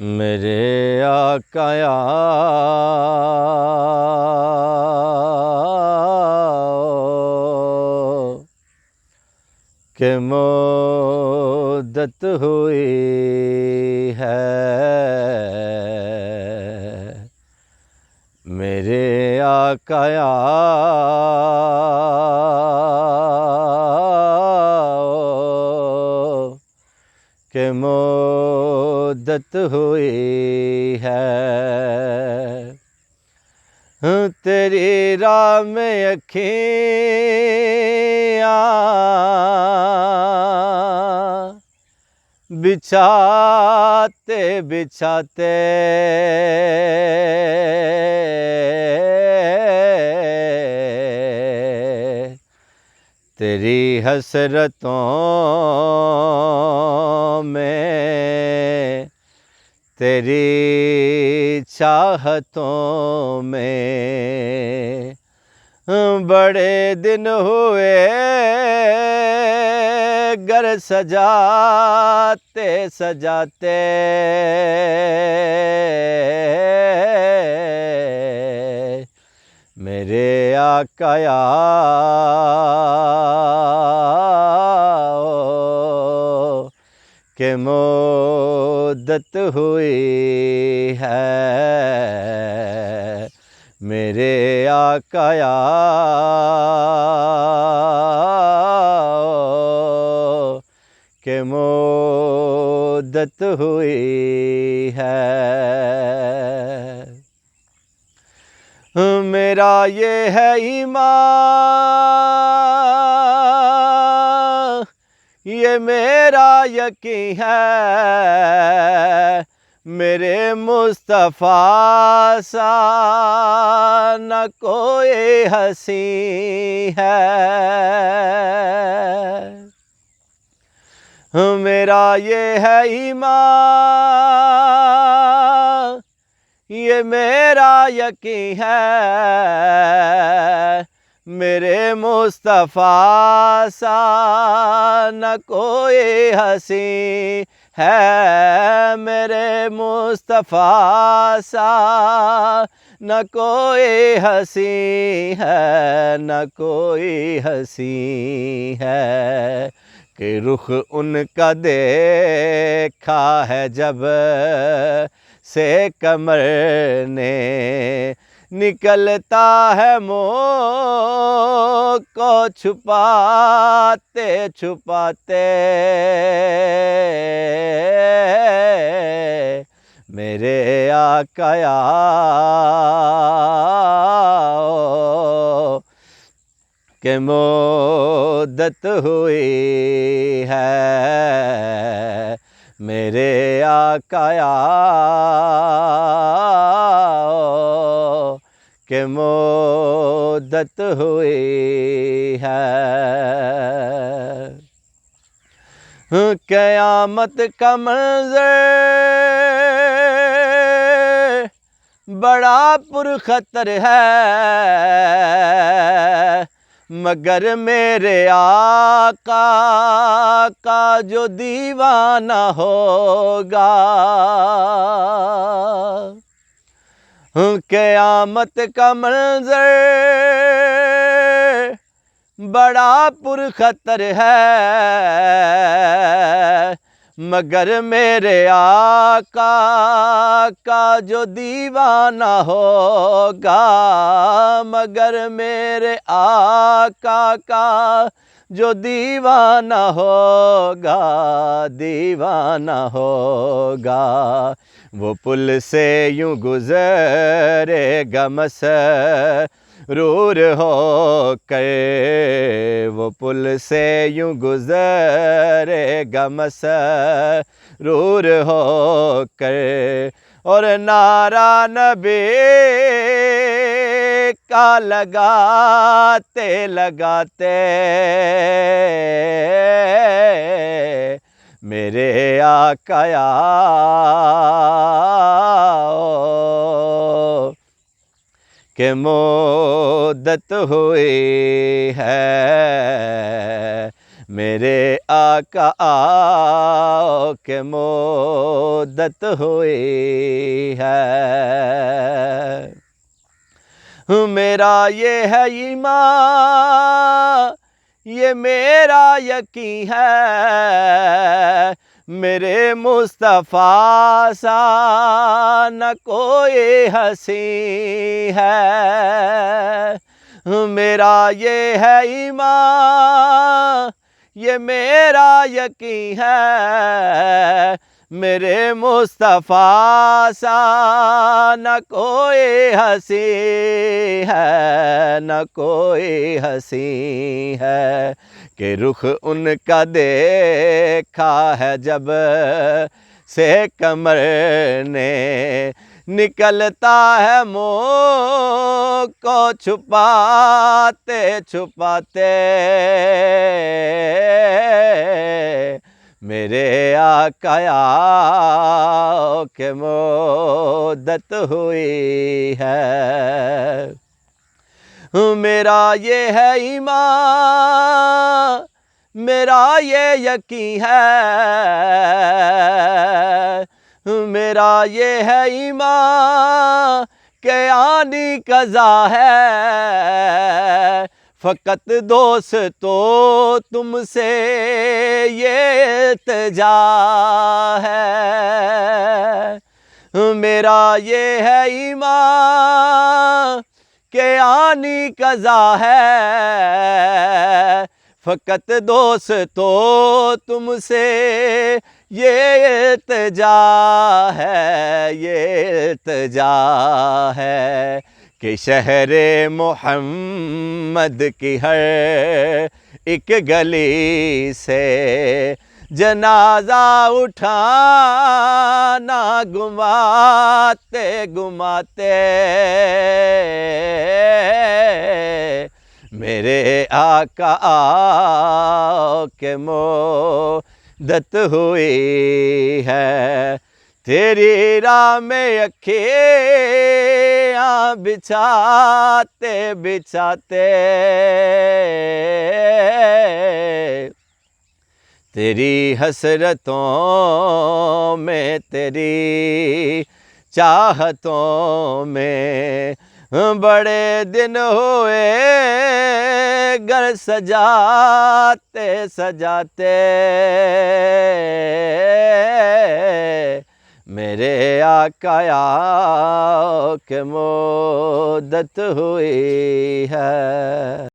मेरे आकाया के मुद्दत हुई है। मेरे आकाया के मुद्दत हुई है। तेरी राह में अखियाँ बिछाते बिछाते तेरी हसरतों में, तेरी चाहतों में बड़े दिन हुए घर सजाते सजाते। मेरे आकाया के मुद्दत हुई है। मेरे आकाया के मुद्दत हुई है। मेरा ये है ईमान, ये मेरा यकीन है, मेरे मुस्तफ़ा सा न कोई हसी है। मेरा ये है ईमान, ये मेरा यकीन है, मेरे मुस्तफ़ा सा न कोई हसी है। मेरे मुस्तफ़ा सा न कोई हसी है, न कोई हसी है। कि रुख उनका देखा है जब से कमर ने, निकलता है मुँह को छुपाते छुपाते। मेरे आकाया के मुद्दत हुई है। मेरे आकाया के मुद्दत हुई है। क़यामत का मंज़र बड़ा पुरखतर है, मगर मेरे आका का जो दीवाना होगा। क़यामत का मंज़र बड़ा पुरखतर है, मगर मेरे आका का जो दीवाना होगा, मगर मेरे आका का जो दीवाना होगा, दीवाना होगा। वो पुल से यूं गुज़रेगा मसरूर हो कर, वो पुल से यूं गुज़रेगा मसरूर हो कर। और नारा नबी का लगाते लगाते मेरे आकाया के मुद्दत हुई है। मेरे आका आओ के मुद्दत हुई है। मेरा ये है ईमान, ये मेरा यकीन है, मेरे मुस्तफ़ा सा न कोई हसी है। मेरा ये है ईमान, ये मेरा यकीन है, मेरे मुस्तफ़ा सा न कोई हसी है, न कोई हसी है। कि रुख उनका देखा है जब से कमर ने, निकलता है मुँह को छुपाते छुपाते। मेरे आका आओ के मुद्दत हुई है। मेरा ये है ईमान, मेरा ये यकीन है, मेरा ये है ईमान के आनी कज़ा है। फ़कत दोस्तो तुमसे ये इल्तिजा है। मेरा ये है ईमान के आनी कज़ा है, फ़कत दोस्तो तुमसे ये इल्तिजा है, ये इल्तिजा है। कि शहरे मोहम्मद की हर एक गली से जनाजा उठाना घुमाते घुमाते। मेरे आका आओ के मुद्दत हुई है। तेरी राह में अखियाँ बिछाते बिछाते, तेरी हसरतों में, तेरी चाहतों में बड़े दिन हुए घर सजाते सजाते। मेरे आका आओ के मुद्दत हुई है।